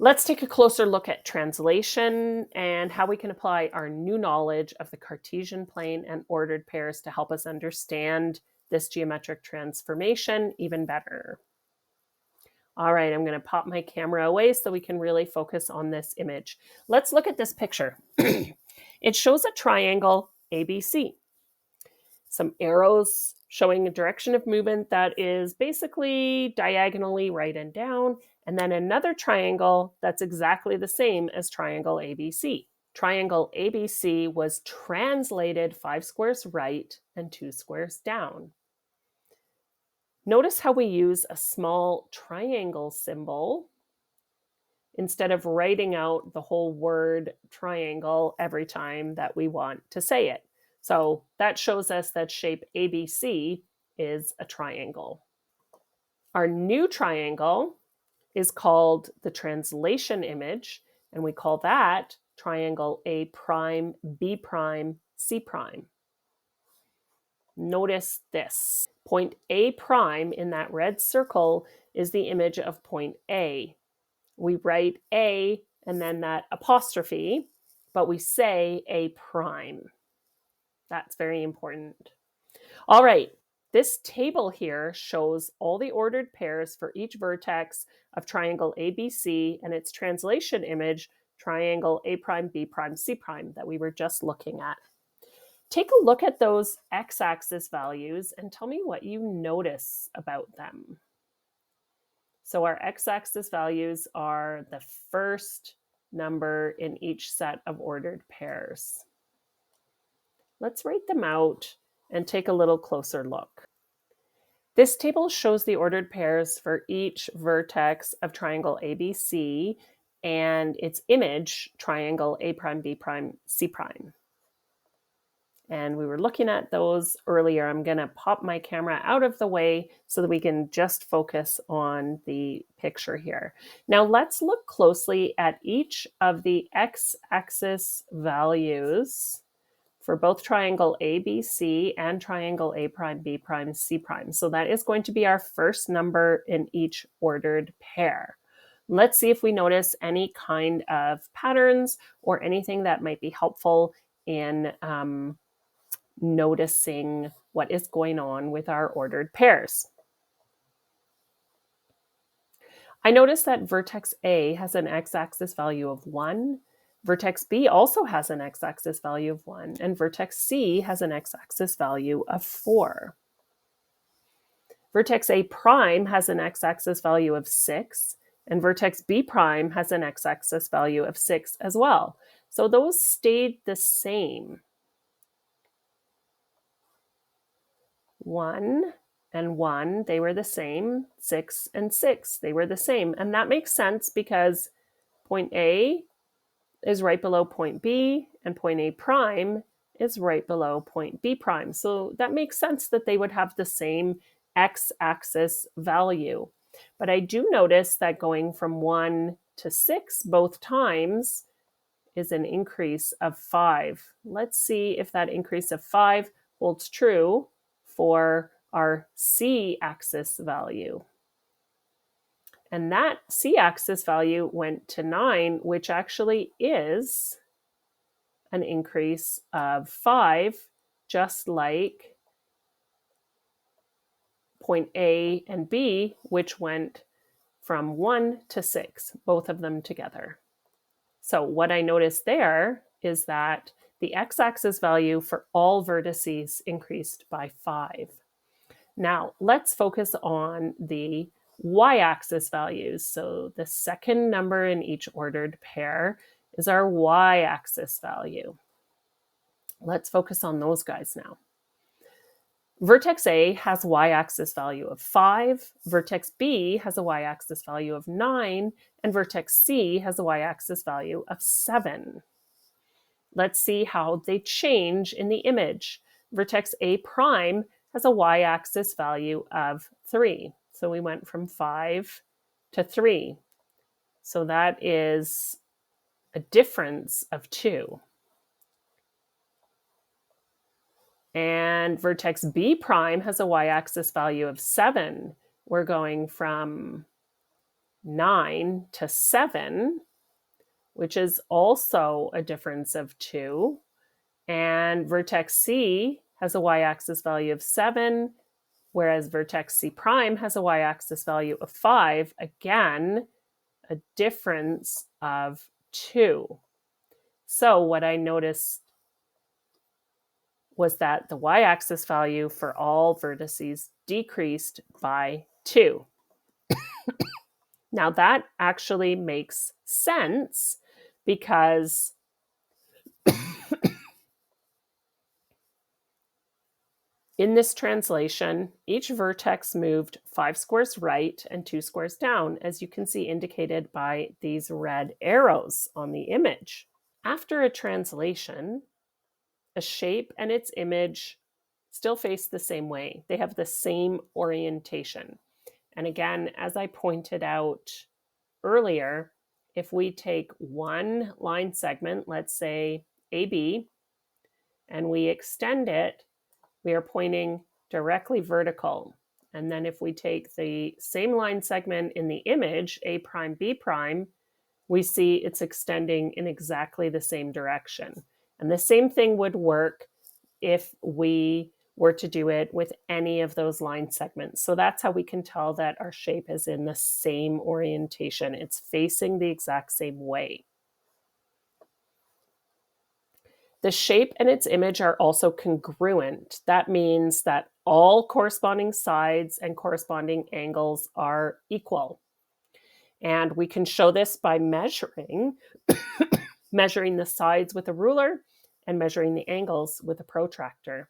Let's take a closer look at translation and how we can apply our new knowledge of the Cartesian plane and ordered pairs to help us understand this geometric transformation even better. All right, I'm going to pop my camera away so we can really focus on this image. Let's look at this picture. It shows a triangle ABC. Some arrows showing a direction of movement that is basically diagonally right and down, and then another triangle that's exactly the same as triangle ABC. Triangle ABC was translated 5 squares right and 2 squares down. Notice how we use a small triangle symbol instead of writing out the whole word triangle every time that we want to say it. So that shows us that shape ABC is a triangle. Our new triangle is called the translation image, and we call that triangle A prime, B prime, C prime. Notice this. Point A prime in that red circle is the image of point A. We write A and then that apostrophe, but we say A prime. That's very important. All right, this table here shows all the ordered pairs for each vertex of triangle ABC and its translation image, triangle A prime, B prime, C prime, that we were just looking at. Take a look at those x-axis values and tell me what you notice about them. So our x-axis values are the first number in each set of ordered pairs. Let's write them out and take a little closer look. This table shows the ordered pairs for each vertex of triangle ABC and its image, triangle A prime, B prime, C prime. And we were looking at those earlier. I'm going to pop my camera out of the way so that we can just focus on the picture here. Now let's look closely at each of the x-axis values for both triangle ABC and triangle A prime, B prime, C prime. So that is going to be our first number in each ordered pair. Let's see if we notice any kind of patterns or anything that might be helpful in noticing what is going on with our ordered pairs. I notice that vertex A has an x-axis value of 1, vertex B also has an x-axis value of 1, and vertex C has an x-axis value of 4. Vertex A prime has an x-axis value of 6, and vertex B prime has an x-axis value of 6 as well. So those stayed the same. 1 and 1, they were the same. 6 and 6, they were the same. And that makes sense because point A is right below point B, and point A prime is right below point B prime. So that makes sense that they would have the same x-axis value. But I do notice that going from 1 to 6 both times is an increase of 5. Let's see if that increase of 5 holds true for our c-axis value. And that c-axis value went to 9, which actually is an increase of 5, just like point A and B, which went from 1 to 6, both of them together. So what I noticed there is that the x-axis value for all vertices increased by 5. Now, let's focus on the y-axis values. So the second number in each ordered pair is our y-axis value. Let's focus on those guys now. Vertex A has y-axis value of 5, vertex B has a y-axis value of 9, and vertex C has a y-axis value of 7. Let's see how they change in the image. Vertex A prime has a y-axis value of 3. So we went from 5 to 3. So that is a difference of 2. And vertex B prime has a y-axis value of 7. We're going from 9 to 7, which is also a difference of 2. And vertex C has a y-axis value of 7, whereas vertex C prime has a y-axis value of 5. Again, a difference of 2. So what I noticed was that the y-axis value for all vertices decreased by 2. Now that actually makes sense because in this translation, each vertex moved 5 squares right and 2 squares down, as you can see indicated by these red arrows on the image. After a translation, a shape and its image still face the same way. They have the same orientation. And again, as I pointed out earlier, if we take one line segment, let's say AB, and we extend it, we are pointing directly vertical. And then if we take the same line segment in the image, A prime, B prime, we see it's extending in exactly the same direction. And the same thing would work if we were to do it with any of those line segments. So that's how we can tell that our shape is in the same orientation. It's facing the exact same way. The shape and its image are also congruent. That means that all corresponding sides and corresponding angles are equal. And we can show this by measuring the sides with a ruler and measuring the angles with a protractor.